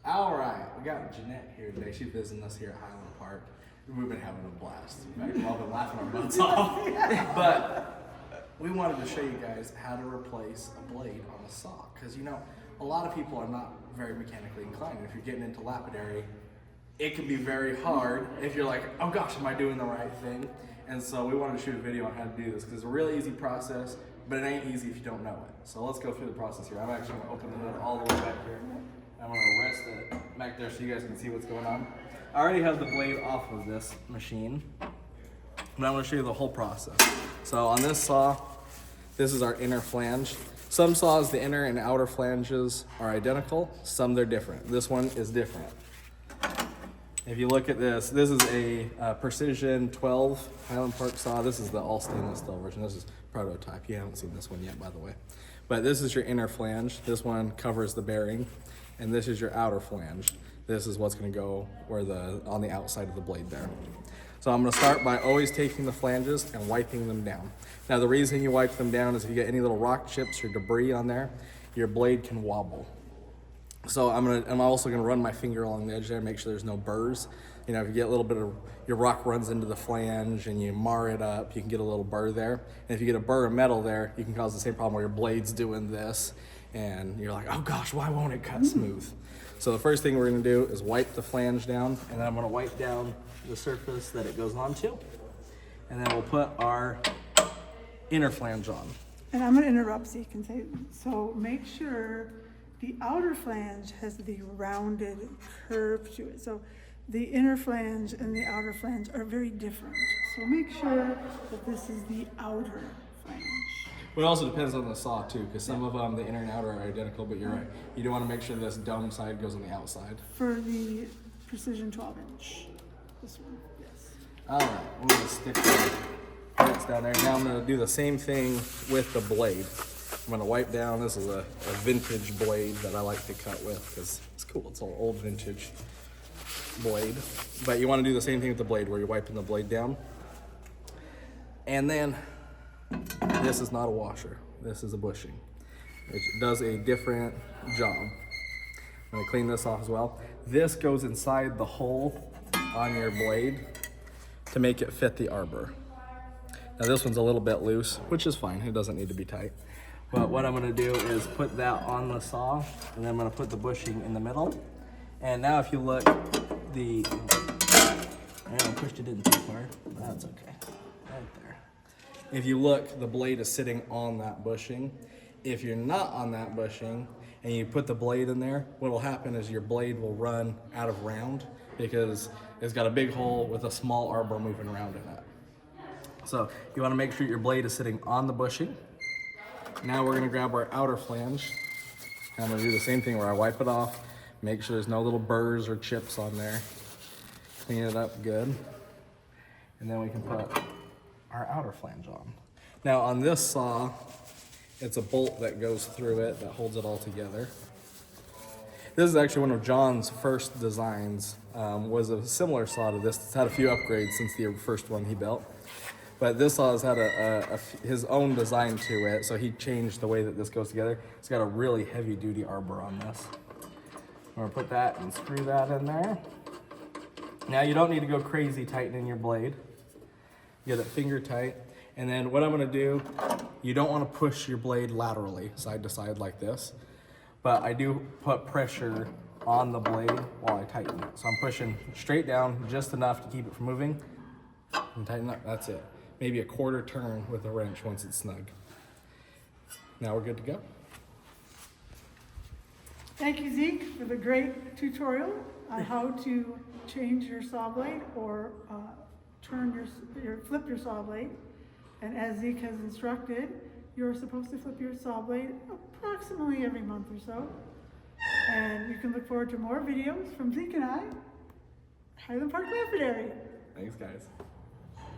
All right, we got Jeanette here today. She's visiting us here at Highland Park. We've been having a blast. In fact, we've all been laughing our butts off. But we wanted to show you guys how to replace a blade on a saw. Because, you know, a lot of people are not very mechanically inclined. If you're getting into lapidary, it can be very hard if you're like, oh gosh, am I doing the right thing? And so we wanted to shoot a video on how to do this because it's a really easy process, but it ain't easy if you don't know it. So let's go through the process here. I'm actually going to open the hood all the way back here. I'm going to rest it back there so you guys can see what's going on. I already have the blade off of this machine, but I'm going to show you the whole process. So on this saw, this is our inner flange. Some saws, the inner and outer flanges are identical. Some they're different. This one is different. If you look at this, this is a Precision 12 Highland Park saw. This is the all stainless steel version. This is prototype. You haven't seen this one yet, by the way. But this is your inner flange. This one covers the bearing. And this is your outer flange. This is what's going to go where on the outside of the blade there. So I'm going to start by always taking the flanges and wiping them down. Now the reason you wipe them down is if you get any little rock chips or debris on there, your blade can wobble. So I'm also going to run my finger along the edge there, make sure there's no burrs. You know, if you get a little bit of your rock runs into the flange and you mar it up, you can get a little burr there. And if you get a burr of metal there, you can cause the same problem where your blade's doing this and you're like, oh gosh, why won't it cut smooth? So the first thing we're going to do is wipe the flange down, and then I'm going to wipe down the surface that it goes onto, and then we'll put our inner flange on. And I'm going to interrupt so you can say, so make sure the outer flange has the rounded curve to it. So the inner flange and the outer flange are very different. So make sure that this is the outer flange. But it also depends on the saw too, because some of them, the inner and outer are identical, but you're right. You do want to make sure this dome side goes on the outside. For the Precision 12-inch, this one, yes. All right, I'm going to stick the parts down there. Now I'm going to do the same thing with the blade. I'm going to wipe down. This is a vintage blade that I like to cut with because it's cool. It's an old vintage blade. But you want to do the same thing with the blade where you're wiping the blade down. And then this is not a washer. This is a bushing. It does a different job. I'm going to clean this off as well. This goes inside the hole on your blade to make it fit the arbor. Now this one's a little bit loose, which is fine. It doesn't need to be tight. But what I'm going to do is put that on the saw, and then I'm going to put the bushing in the middle. And now if you look, I pushed it in too far. That's okay. Right there. If you look, the blade is sitting on that bushing. If you're not on that bushing and you put the blade in there, what will happen is your blade will run out of round because it's got a big hole with a small arbor moving around in it. So you want to make sure your blade is sitting on the bushing. Now we're going to grab our outer flange. And I'm going to do the same thing where I wipe it off, make sure there's no little burrs or chips on there. Clean it up good. And then we can put our outer flange on. Now on this saw, it's a bolt that goes through it that holds it all together. This is actually one of John's first designs, was a similar saw to this. It's had a few upgrades since the first one he built. But this saw has had his own design to it, so he changed the way that this goes together. It's got a really heavy duty arbor on this. I'm gonna put that and screw that in there. Now you don't need to go crazy tightening your blade. Get it finger tight. And then what I'm gonna do, you don't wanna push your blade laterally, side to side like this. But I do put pressure on the blade while I tighten it. So I'm pushing straight down just enough to keep it from moving. And tighten up, that's it. Maybe a quarter turn with a wrench once it's snug. Now we're good to go. Thank you, Zeke, for the great tutorial on how to change your saw blade or flip your saw blade. And as Zeke has instructed, you're supposed to flip your saw blade approximately every month or so. And you can look forward to more videos from Zeke and I, Highland Park Lapidary. Thanks, guys.